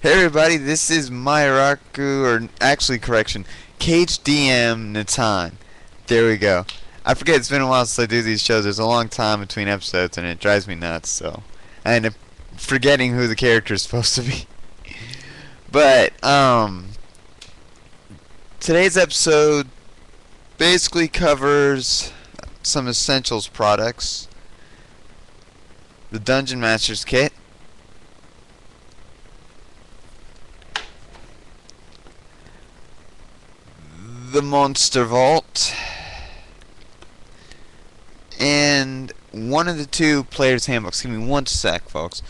Hey everybody, this is Myraku, or actually correction, Cage DM Natan. There we go. I forget, it's been a while since I do these shows. There's a long time between episodes and it drives me nuts, so I end up forgetting who the character is supposed to be. But, today's episode basically covers some essentials products, the Dungeon Master's Kit, the Monster Vault, and one of the two player's handbooks. Give me one sec, folks.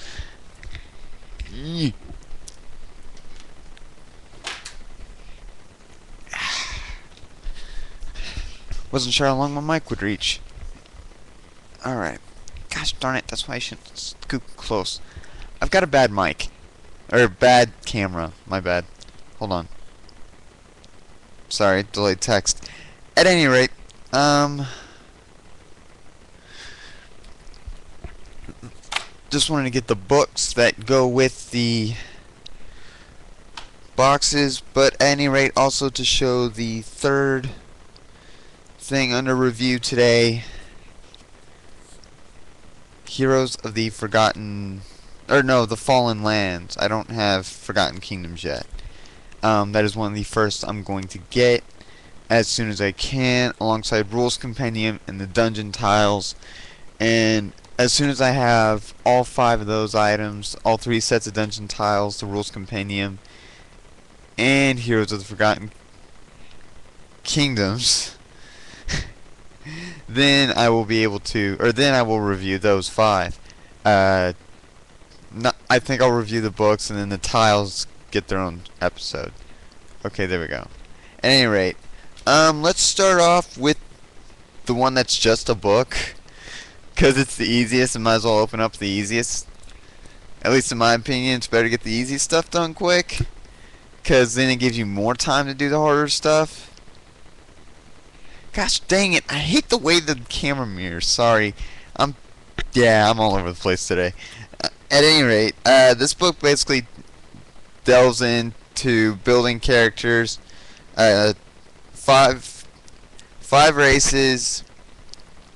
Wasn't sure how long my mic would reach. Alright. Gosh darn it, that's why I shouldn't scoop close. I've got a bad mic. Or bad camera. My bad. Hold on. Sorry, delayed text. At any rate, just wanted to get the books that go with the boxes, but at any rate, also to show the third thing under review today, Heroes of the Forgotten, or no, the Fallen Lands. I don't have Forgotten Kingdoms yet. That is one of the first I'm going to get as soon as I can, alongside Rules Compendium and the Dungeon Tiles. And as soon as I have all 5 of those items, all 3 sets of Dungeon Tiles, the Rules Compendium, and Heroes of the Forgotten Kingdoms, then I will be able to, or then I will review those 5. I think I'll review the books, and then the tiles get their own episode. Okay, there we go. At any rate, let's start off with the one that's just a book, because it's the easiest and might as well open up the easiest. At least in my opinion, it's better to get the easy stuff done quick, because then it gives you more time to do the harder stuff. Gosh dang it, I hate the way the camera mirrors. Sorry. I'm all over the place today. At any rate, this book basically delves into building characters, 5 races,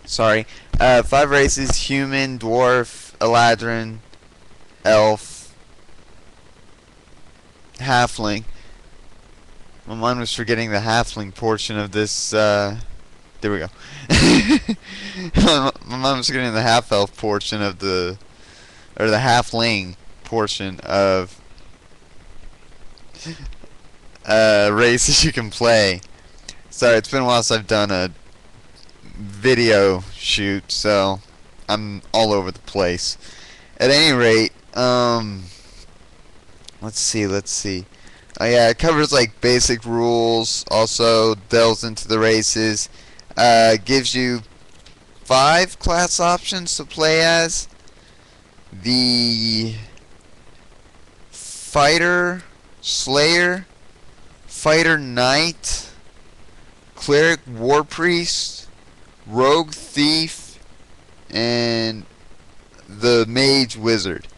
5 races: human, dwarf, eladrin, elf, halfling. My mind was forgetting the halfling portion of this, there we go. My mind was forgetting the half-elf portion of the, or the halfling portion of races you can play. Sorry, it's been a while since I've done a video shoot, so I'm all over the place. At any rate, let's see. Oh yeah, it covers like basic rules, also delves into the races, gives you 5 class options to play as: the Fighter, Slayer, Fighter Knight, Cleric, War Priest, Rogue, Thief, and the Mage Wizard.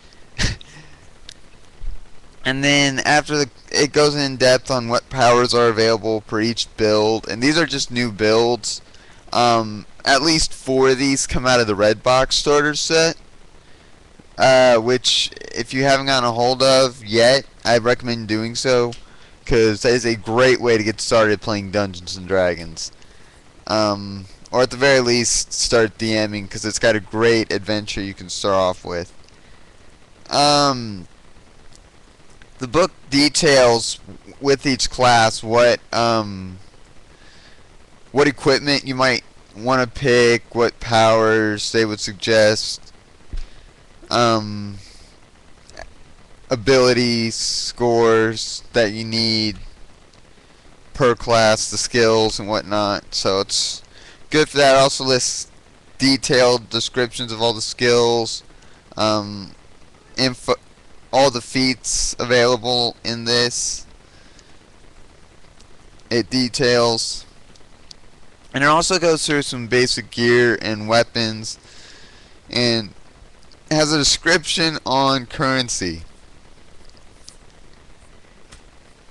And then after it goes in depth on what powers are available per each build, and these are just new builds. At least 4 of these come out of the red box starter set, which if you haven't gotten a hold of yet, I recommend doing so, because that is a great way to get started playing Dungeons and Dragons. Or at the very least, start DMing, because it's got a great adventure you can start off with. The book details with each class what equipment you might want to pick, what powers they would suggest, abilities, scores that you need per class, the skills and whatnot. So it's good for that. It also lists detailed descriptions of all the skills, info, all the feats available in this. It details, and it also goes through some basic gear and weapons, and it has a description on currency.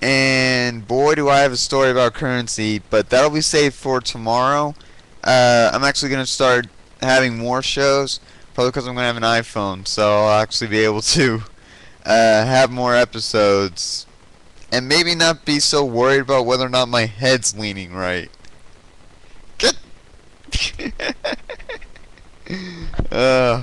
And boy, do I have a story about currency, but that'll be saved for tomorrow. I'm actually going to start having more shows, probably because I'm going to have an iPhone, so I'll actually be able to have more episodes and maybe not be so worried about whether or not my head's leaning right. Get uh,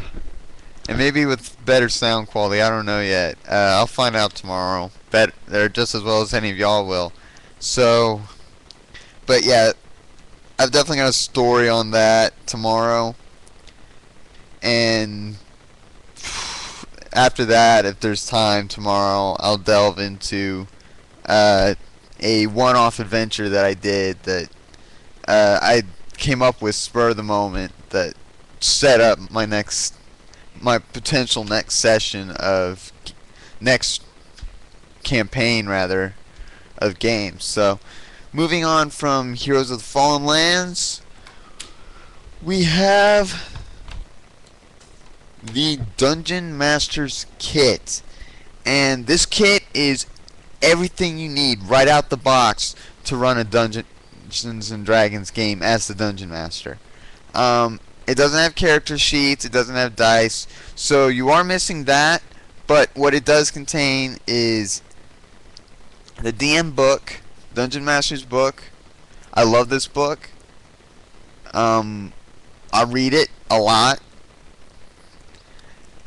and maybe with better sound quality. I don't know yet. I'll find out tomorrow. Bet they're just as well as any of y'all will. So, but yeah, I've definitely got a story on that tomorrow. And after that, if there's time tomorrow, I'll delve into a one-off adventure that I did that I came up with spur of the moment that set up my potential next session of next campaign rather of games. So moving on from Heroes of the Fallen Lands, we have the Dungeon Master's Kit, and this kit is everything you need right out the box to run a Dungeons and Dragons game as the Dungeon Master. It doesn't have character sheets, it doesn't have dice, so you are missing that, but what it does contain is the DM book, Dungeon Master's book. I love this book. I read it a lot.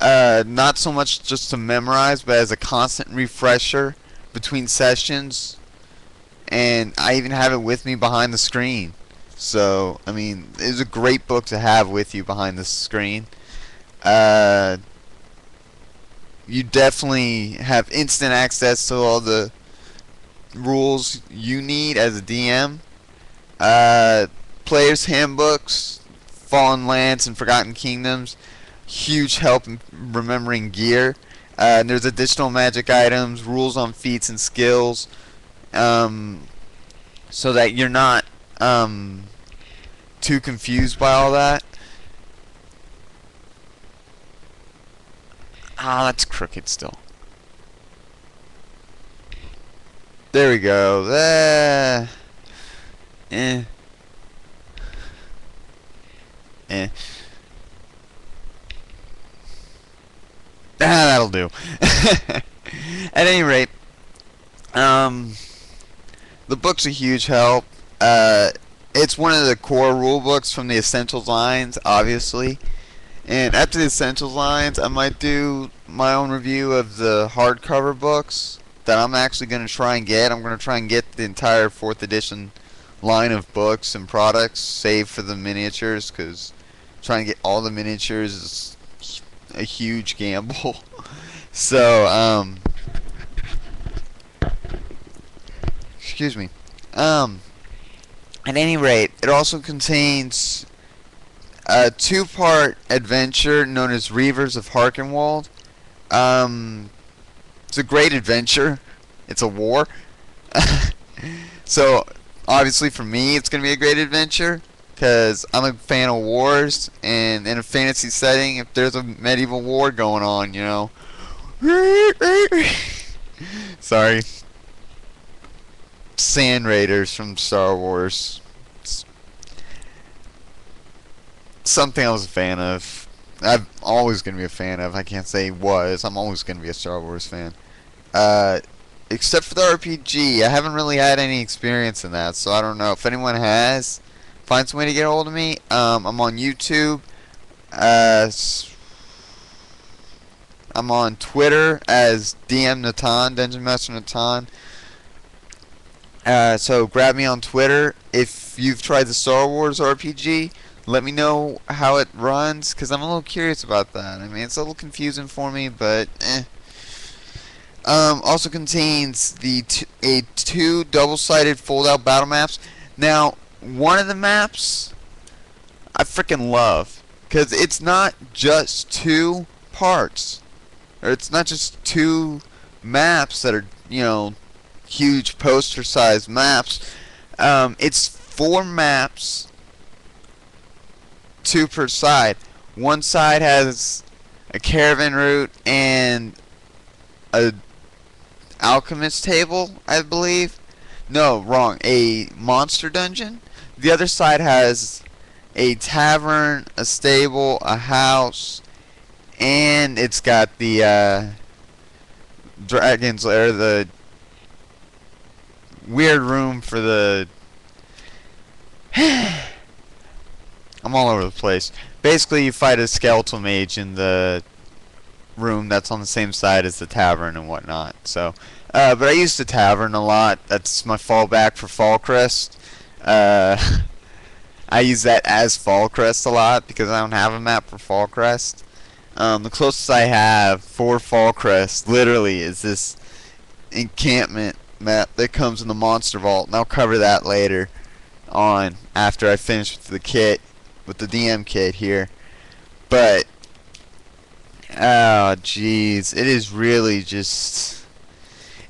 Not so much just to memorize, but as a constant refresher between sessions, and I even have it with me behind the screen. So, I mean, it's a great book to have with you behind the screen. You definitely have instant access to all the rules you need as a DM. Players' handbooks, Fallen Lands, and Forgotten Kingdoms. Huge help in remembering gear. There's additional magic items, rules on feats and skills, so that you're not too confused by all that. Ah, that's crooked still. There we go. Eh. Eh. That'll do. At any rate, the book's a huge help. It's one of the core rule books from the Essentials lines, obviously. And after the Essentials lines, I might do my own review of the hardcover books that I'm actually going to try and get. I'm going to try and get the entire 4th edition line of books and products, save for the miniatures, because trying to get all the miniatures is a huge gamble. So, excuse me. At any rate, it also contains a 2-part adventure known as Reavers of Harkenwald. It's a great adventure. It's a war. So, obviously for me, it's going to be a great adventure, because I'm a fan of wars, and in a fantasy setting, if there's a medieval war going on, you know. Sorry. Sand Raiders from Star Wars. It's something I was a fan of. I'm always going to be a fan of. I can't say was. I'm always going to be a Star Wars fan. Except for the RPG. I haven't really had any experience in that, so I don't know. If anyone has, find some way to get a hold of me. I'm on YouTube. I'm on Twitter as DM Natan, Dungeon Master Natan. So grab me on Twitter. If you've tried the Star Wars RPG, let me know how it runs, because I'm a little curious about that. I mean, it's a little confusing for me, but eh. Also contains the two double-sided fold-out battle maps. Now, one of the maps I freaking love, because it's not just 2 parts, or it's not just 2 maps that are, you know, huge poster-sized maps. It's 4 maps, 2 per side. One side has a caravan route and a alchemist table, I believe. No, wrong. A monster dungeon. The other side has a tavern, a stable, a house, and it's got the dragon's lair, the weird room for the. I'm all over the place. Basically, you fight a skeletal mage in the room that's on the same side as the tavern and whatnot. So, but I use the tavern a lot. That's my fallback for Fallcrest. I use that as Fallcrest a lot because I don't have a map for Fallcrest. The closest I have for Fallcrest, literally, is this encampment map that comes in the Monster Vault, and I'll cover that later on after I finish with the kit, with the DM kit here. But oh jeez, it is really just,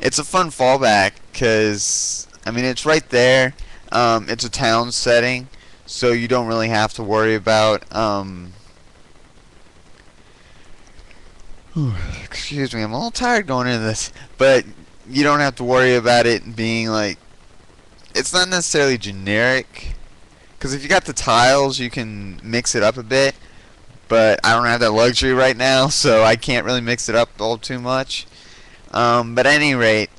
it's a fun fallback because I mean it's right there. It's a town setting, so you don't really have to worry about excuse me, I'm a little tired going into this, but you don't have to worry about it being like, it's not necessarily generic, because if you got the tiles you can mix it up a bit, but I don't have that luxury right now, so I can't really mix it up all too much. But at any rate,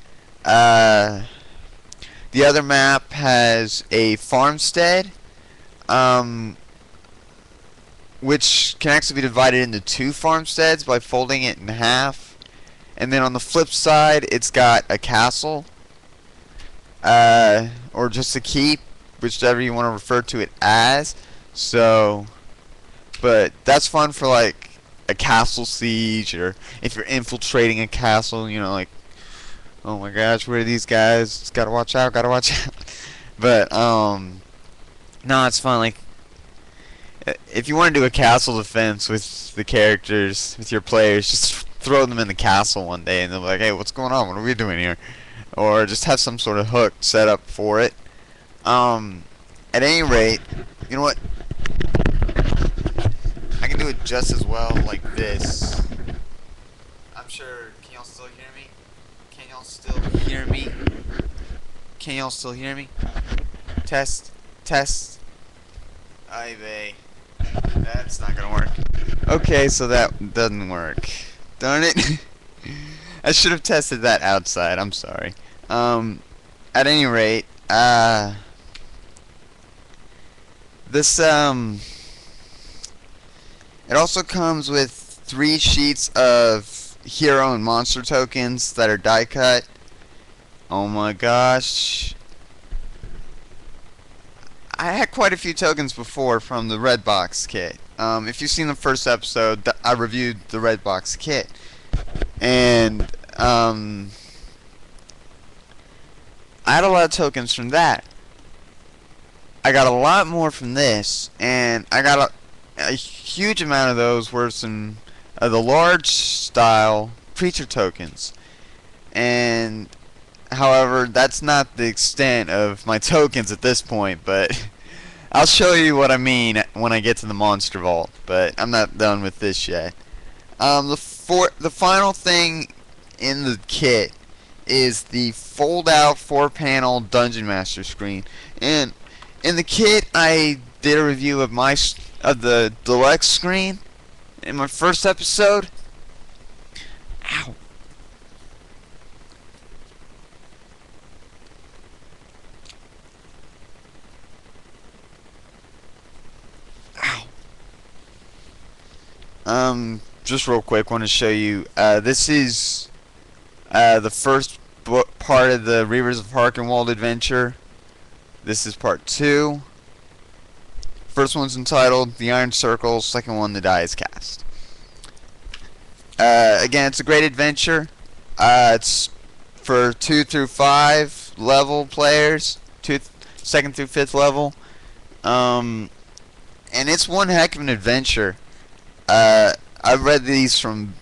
the other map has a farmstead, which can actually be divided into 2 farmsteads by folding it in half. And then on the flip side, it's got a castle, or just a keep, whichever you want to refer to it as. So, but that's fun for like a castle siege, or if you're infiltrating a castle, you know, like, oh my gosh, where are these guys? Gotta watch out, gotta watch out. But, no, it's fun. Like, if you want to do a castle defense with the characters, with your players, just throw them in the castle one day and they'll be like, hey, what's going on? What are we doing here? Or just have some sort of hook set up for it. At any rate, you know what? I can do it just as well like this. I'm sure, can y'all still hear me? Can y'all still hear me? Can y'all still hear me? Test, test. Ay vey. That's not gonna work. Okay, so that doesn't work. Darn it. I should have tested that outside. I'm sorry. At any rate, this, it also comes with 3 sheets of hero and monster tokens that are die cut. Oh my gosh. I had quite a few tokens before from the red box kit. If you've seen the first episode, I reviewed the red box kit. And, I had a lot of tokens from that. I got a lot more from this, and I got a huge amount of those were some of the large style preacher tokens. And however, that's not the extent of my tokens at this point, but I'll show you what I mean when I get to the Monster Vault, but I'm not done with this yet. The final thing in the kit is the fold-out 4-panel Dungeon Master screen. And in the kit, I did a review of the deluxe screen in my first episode. Ow. Just real quick, want to show you, this is the first part of the Reavers of Harkenwald adventure. This is part 2. First one's entitled The Iron Circle, second one, The Die is Cast. Again, it's a great adventure. It's for 2 through 5 level players, 2nd through 5th level. And it's one heck of an adventure. I've read these from,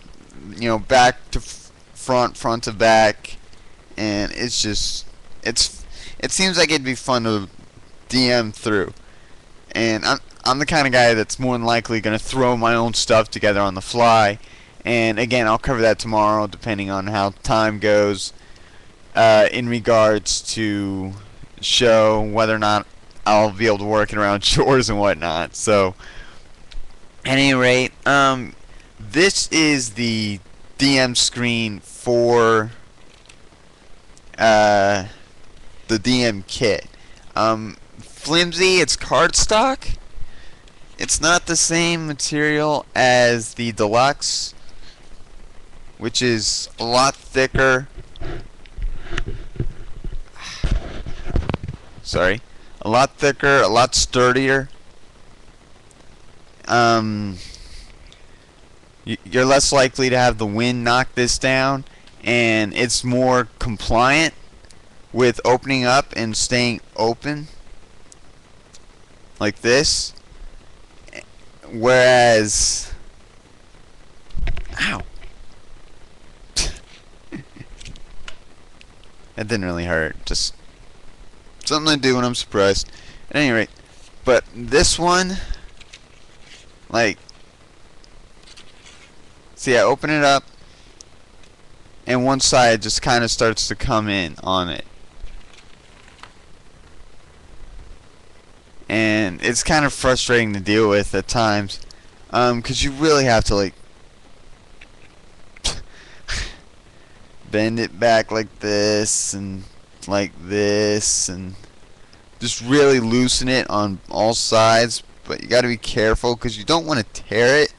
you know, back to front to back, and it's just, it seems like it'd be fun to DM through. And I'm the kind of guy that's more than likely going to throw my own stuff together on the fly. And again, I'll cover that tomorrow, depending on how time goes. in regards to show whether or not I'll be able to work it around chores and whatnot. So, at any rate, this is the DM screen for the DM kit. Flimsy, it's cardstock. It's not the same material as the deluxe, which is a lot thicker. Sorry. A lot thicker, a lot sturdier. You're less likely to have the wind knock this down, and it's more compliant with opening up and staying open like this, whereas ow that didn't really hurt, just something to do when I'm surprised. At any rate, but this one, like, see, I open it up and one side just kind of starts to come in on it. And it's kind of frustrating to deal with at times, because you really have to, like, bend it back like this and like this and just really loosen it on all sides. But you got to be careful because you don't want to tear it.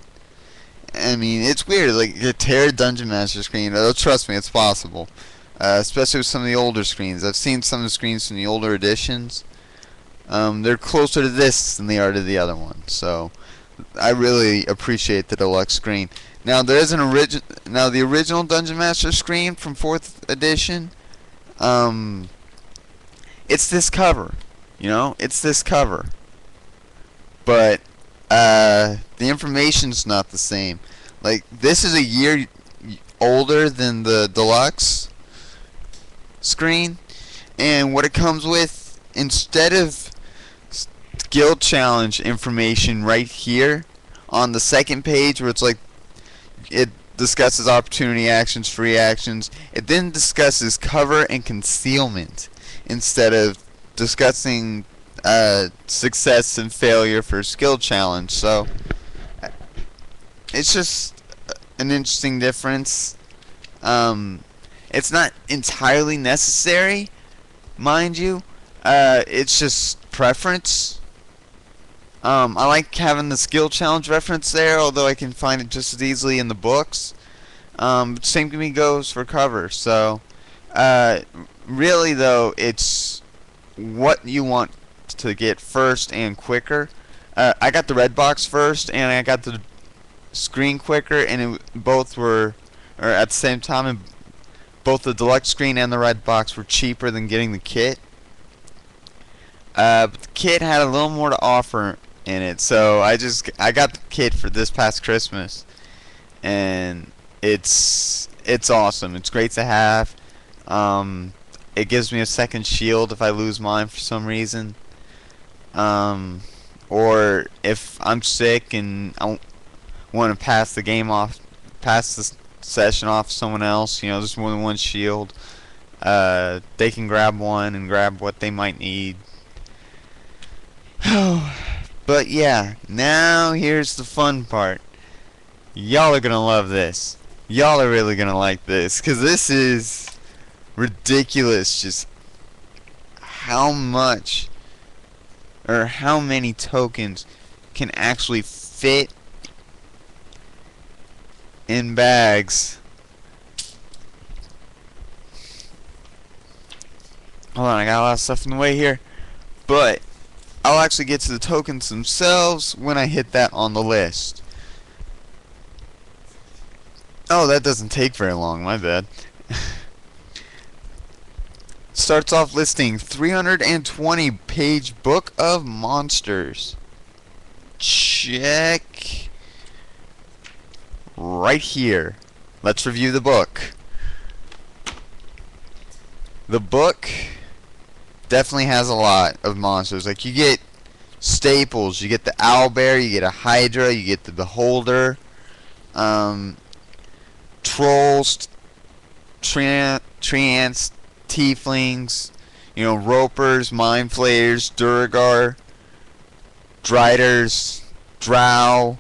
I mean, it's weird, like, you tear a Dungeon Master screen. Oh, trust me, it's possible. Especially with some of the older screens. I've seen some of the screens from the older editions. They're closer to this than they are to the other one. So, I really appreciate the deluxe screen. Now, there is an the original Dungeon Master screen from 4th edition. It's this cover. You know, it's this cover. But the information's not the same. Like, this is a year older than the deluxe screen, and what it comes with, instead of skill challenge information right here on the second page, where it's like it discusses opportunity actions, free actions, it then discusses cover and concealment instead of discussing success and failure for skill challenge. So it's just an interesting difference. It's not entirely necessary, mind you. It's just preference. I like having the skill challenge reference there, although I can find it just as easily in the books. Same to me goes for cover. So really though, it's what you want to get first and quicker. I got the red box first, and I got the screen quicker, and both were, or at the same time, and both the deluxe screen and the red box were cheaper than getting the kit. But the kit had a little more to offer in it, so I got the kit for this past Christmas, and it's awesome. It's great to have. It gives me a second shield if I lose mine for some reason. Or if I'm sick and I want to pass the game off, pass the session off to someone else, you know, there's more than one shield. They can grab one and grab what they might need. But yeah, now here's the fun part. Y'all are gonna love this. Y'all are really gonna like this, because this is ridiculous, just how much or how many tokens can actually fit in bags. Hold on, I got a lot of stuff in the way here, but I'll actually get to the tokens themselves when I hit that on the list. Oh, that doesn't take very long, my bad. Starts off listing 320 page Book of Monsters. Check right here. Let's review the book. The book definitely has a lot of monsters. Like, you get staples, you get the owlbear, you get a hydra, you get the beholder, trolls, tree ants, tieflings, you know, ropers, mind flayers, Duragar, driders, drow,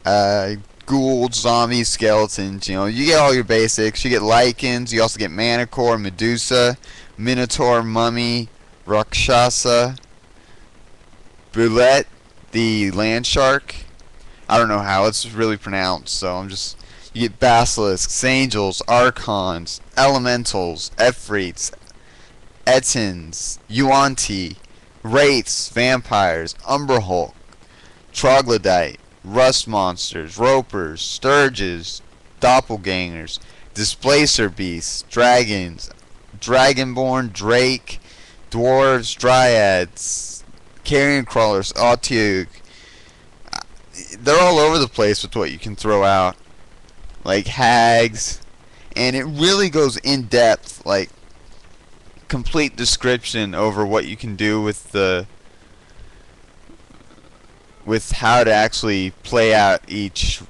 ghouls, zombies, skeletons. You know, you get all your basics. You get lichens. You also get Manticore, Medusa, Minotaur, Mummy, Rakshasa, Bulette, the land shark. I don't know how it's really pronounced, so I'm just... You get basilisks, angels, archons, elementals, efreets, etins, yuanti, wraiths, vampires, umberhulk, troglodyte, rust monsters, ropers, sturges, doppelgangers, displacer beasts, dragons, dragonborn, drake, dwarves, dryads, carrion crawlers, autiug. They're all over the place with what you can throw out. Like hags, and it really goes in depth, like complete description over what you can do with how to actually play out each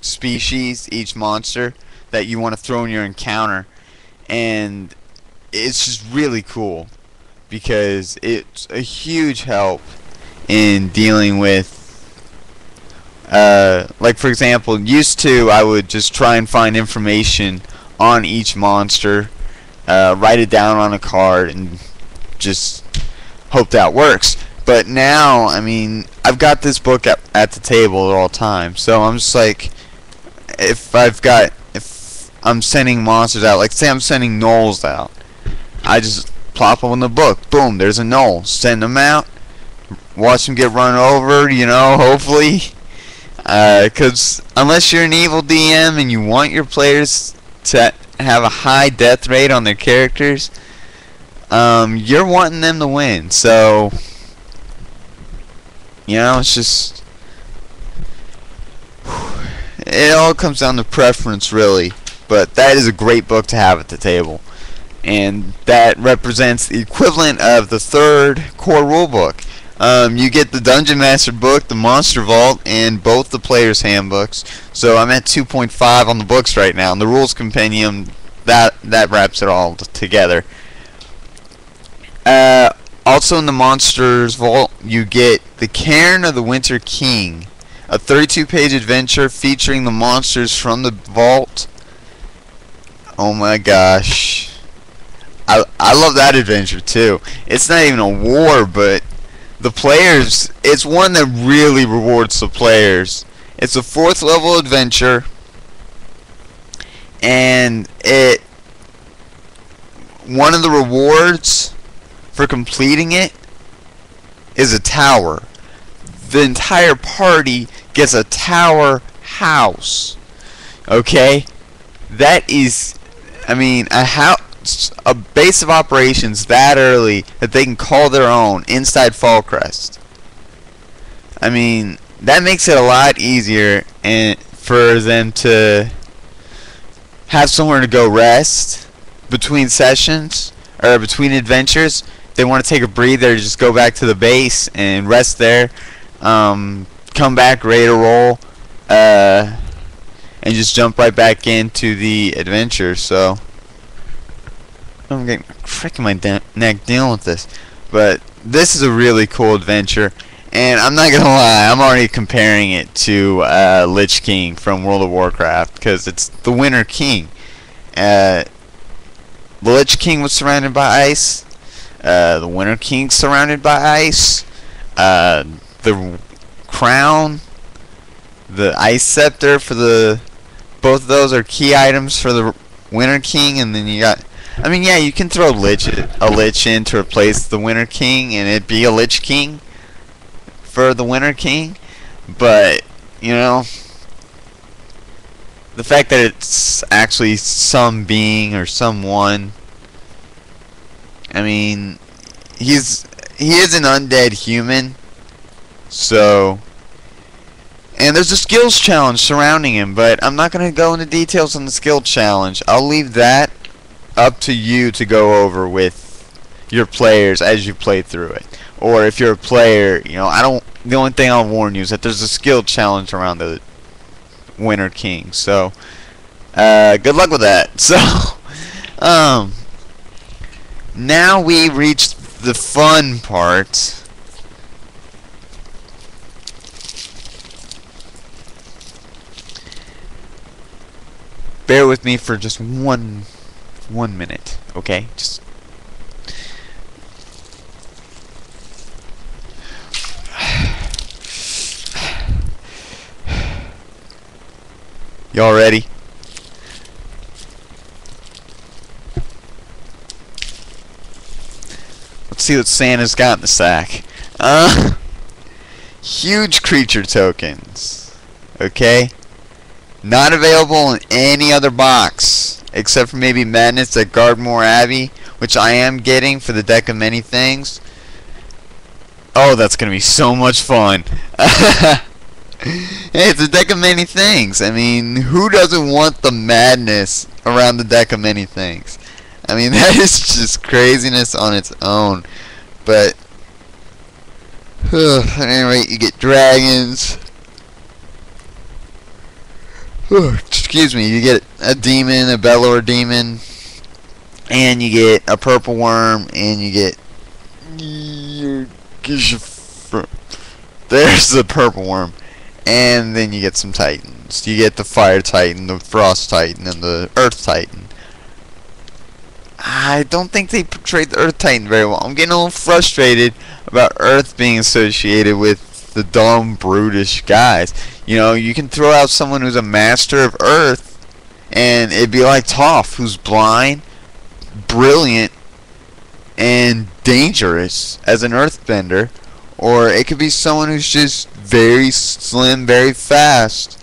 species, each monster that you want to throw in your encounter. And it's just really cool because it's a huge help in dealing with like for example, used to I would just try and find information on each monster, write it down on a card, and just hope that works. But now, I mean, I've got this book at the table at all times, so I'm just like, if I'm sending monsters out, like say I'm sending gnolls out, I just plop them in the book. Boom, there's a gnoll. Send them out. Watch them get run over, you know, hopefully. Because unless you're an evil DM and you want your players to have a high death rate on their characters, you're wanting them to win. So, you know, it's just... It all comes down to preference, really. But that is a great book to have at the table. And that represents the equivalent of the third core rulebook. You get the Dungeon Master book, the Monster Vault, and both the Player's Handbooks. So I'm at 2.5 on the books right now. And the Rules Compendium, that wraps it all together. Also in the Monsters Vault, you get the Cairn of the Winter King, a 32-page adventure featuring the monsters from the vault. Oh my gosh. I love that adventure too. It's not even a war, but the players, it's one that really rewards the players. It's a 4th level adventure, and one of the rewards for completing it is a tower. The entire party gets a tower house. Okay? That is, I mean, a base of operations that early that they can call their own inside Fallcrest. I mean, that makes it a lot easier and for them to have somewhere to go rest between sessions or between adventures. They want to take a breather, just go back to the base and rest there, come back ready to roll, and just jump right back into the adventure. So I'm getting freaking my neck dealing with this. But this is a really cool adventure. And I'm not going to lie, I'm already comparing it to Lich King from World of Warcraft. Because it's the Winter King. The Lich King was surrounded by ice. The Winter King surrounded by ice. The crown. The ice scepter for the... Both of those are key items for the Winter King. And then you got... I mean, yeah, you can throw a lich in to replace the Winter King, and it'd be a Lich King for the Winter King. But, you know, the fact that it's actually some being or someone, I mean, he is an undead human, so... And there's a skills challenge surrounding him, but I'm not going to go into details on the skill challenge. I'll leave that up to you to go over with your players as you play through it. Or if you're a player, you know, the only thing I'll warn you is that there's a skill challenge around the Winter King. So, good luck with that. So, Um, now we reached the fun part. Bear with me for just one minute, okay? Just y'all ready? Let's see what Santa's got in the sack. Huge creature tokens. Okay? Not available in any other box. Except for maybe Madness at Gardmore Abbey, which I am getting for the deck of many things. Oh, that's gonna be so much fun. Hey, it's a deck of many things. I mean, who doesn't want the madness around the deck of many things? I mean, that is just craziness on its own. But, at any rate, you get dragons. Excuse me, you get a demon, a Belor demon, and you get a purple worm, and you get... There's the purple worm. And then you get some titans. You get the fire titan, the frost titan, and the earth titan. I don't think they portrayed the earth titan very well. I'm getting a little frustrated about earth being associated with the dumb, brutish guys. You know, you can throw out someone who's a master of earth, and it'd be like Toph, who's blind, brilliant, and dangerous as an earthbender. Or it could be someone who's just very slim, very fast,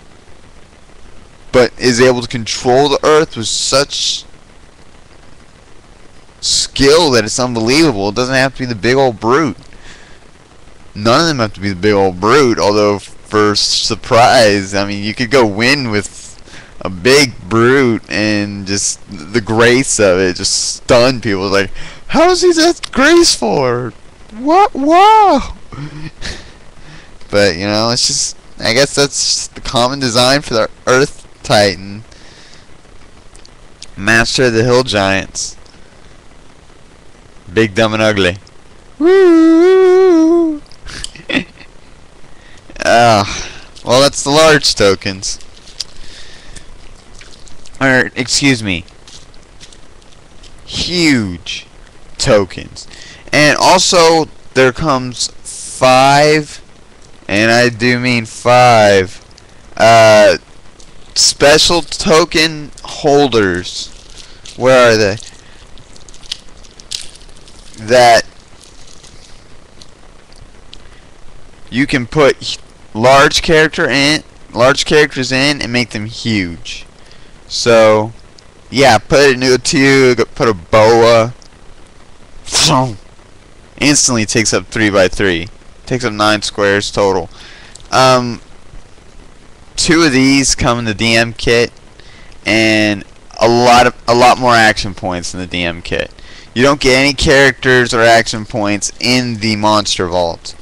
but is able to control the earth with such skill that it's unbelievable. It doesn't have to be the big old brute. None of them have to be the big old brute, although for surprise, I mean, you could go win with a big brute and just the grace of it just stun people. Like, how is he that graceful? Or, what? Wow! But, you know, it's just, I guess that's the common design for the Earth Titan. Master of the Hill Giants. Big, dumb, and ugly. Woo! Well, that's the large tokens. Or, excuse me. Huge tokens. And also, there comes 5, and I do mean 5, special token holders. Where are they? That you can put large characters in and make them huge. So, yeah, put it into a 2, put a boa. Instantly takes up 3x3. Takes up 9 squares total. 2 of these come in the DM kit, and a lot more action points in the DM kit. You don't get any characters or action points in the monster vault.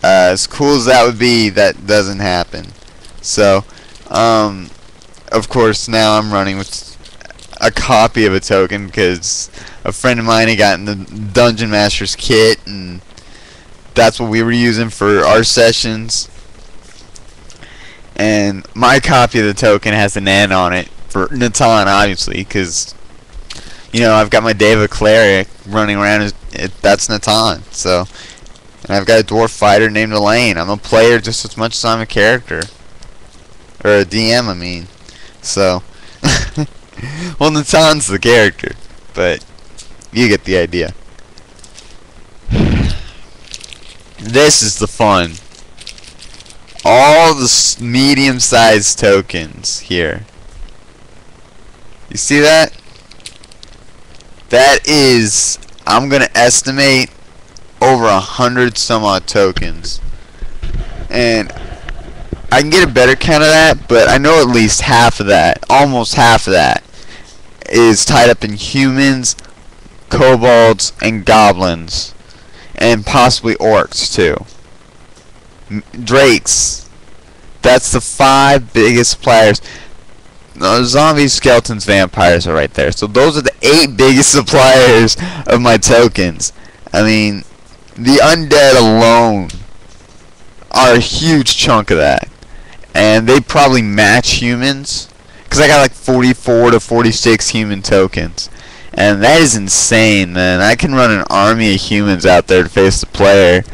As cool as that would be, that doesn't happen. So, of course, now I'm running with a copy of a token because a friend of mine had gotten the Dungeon Master's kit, and that's what we were using for our sessions. And my copy of the token has an N on it for Natan, obviously, because, you know, I've got my Deva Cleric running around. That's Natan. So, and I've got a Dwarf Fighter named Elaine. I'm a player just as much as I'm a character. Or a DM, I mean. So, well, Natan's the character, but you get the idea. This is the fun. All the medium-sized tokens here. You see that? That is, I'm gonna estimate, over 100 some odd tokens. And I can get a better count of that, but I know at least half of that, almost half of that, is tied up in humans, kobolds, and goblins. And possibly orcs too. Drakes. That's the 5 biggest players. No, zombies, skeletons, vampires are right there. So those are the 8 biggest suppliers of my tokens. I mean, the undead alone are a huge chunk of that. And they probably match humans. Because I got like 44 to 46 human tokens. And that is insane, man. I can run an army of humans out there to face the player.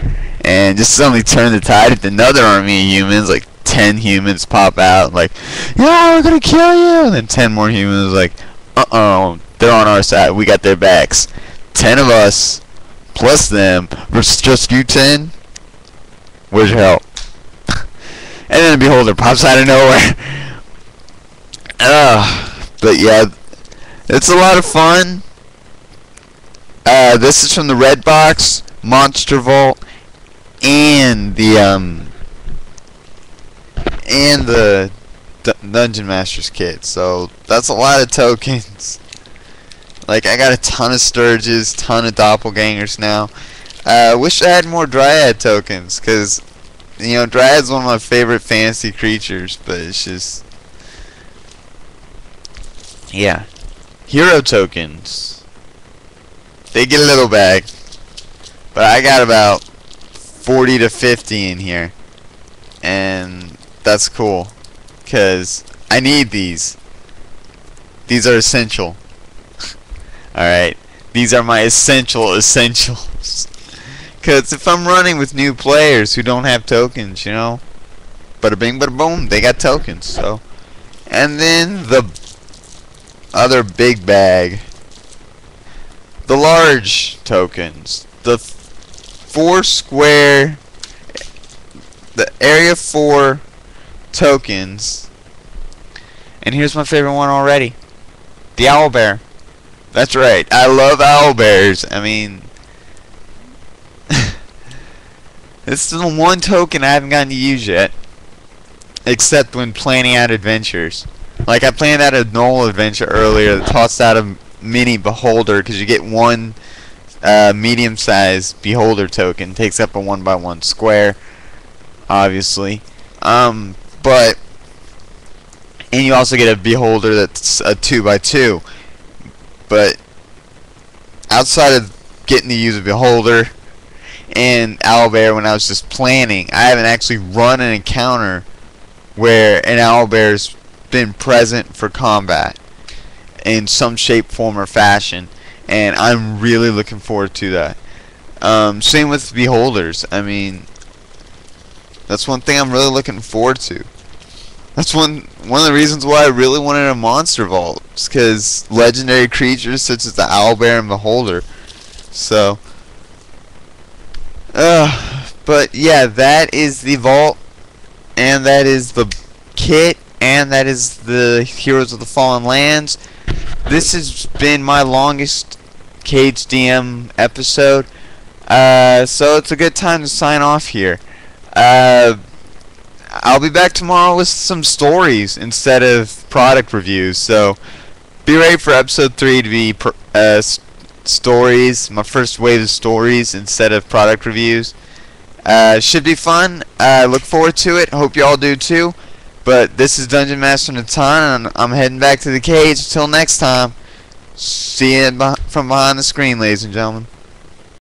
And just suddenly turn the tide with another army of humans, like 10 humans pop out, like, yeah, we're gonna kill you, and then 10 more humans, like, they're on our side, we got their backs. 10 of us, plus them, versus just you 10, where's your help? And then the beholder pops out of nowhere. But yeah, it's a lot of fun. This is from the Red Box, Monster Vault, and the Dungeon Master's kit. So that's a lot of tokens. Like, I got a ton of Sturges, ton of Doppelgangers now. Wish I had more Dryad tokens, because, you know, Dryad's one of my favorite fantasy creatures, but it's just, yeah. Hero tokens. They get a little bag, but I got about 40 to 50 in here, and that's cool, because I need these. These are essential. Alright, these are my essentials. Because if I'm running with new players who don't have tokens, you know, bada bing bada boom, they got tokens. So, and then the other big bag, the large tokens, the 4 square, the area 4 tokens. And here's my favorite one already, the owlbear. That's right, I love owlbears. I mean, this is the one token I haven't gotten to use yet, except when planning out adventures. Like, I planned out a Knoll adventure earlier that tossed out a mini beholder, because you get one medium-sized beholder token. Takes up a 1x1 square, obviously. But, and you also get a beholder that's a 2x2. But outside of getting to use a beholder and owlbear when I was just planning, I haven't actually run an encounter where an owlbear's been present for combat in some shape, form, or fashion, and I'm really looking forward to that. Same with beholders. I mean, that's one thing I'm really looking forward to. That's one of the reasons why I really wanted a monster vault, because legendary creatures such as the owlbear and beholder. So, but yeah, that is the vault, and that is the kit, and that is the Heroes of the Fallen Lands. This has been my longest Cage DM episode, so it's a good time to sign off here. I'll be back tomorrow with some stories instead of product reviews, so be ready for episode 3 to be stories, my first wave of stories instead of product reviews. Should be fun. Look forward to it. Hope y'all do too. But this is Dungeon Master Natan, and I'm heading back to the cage. Until next time, see you from behind the screen, ladies and gentlemen.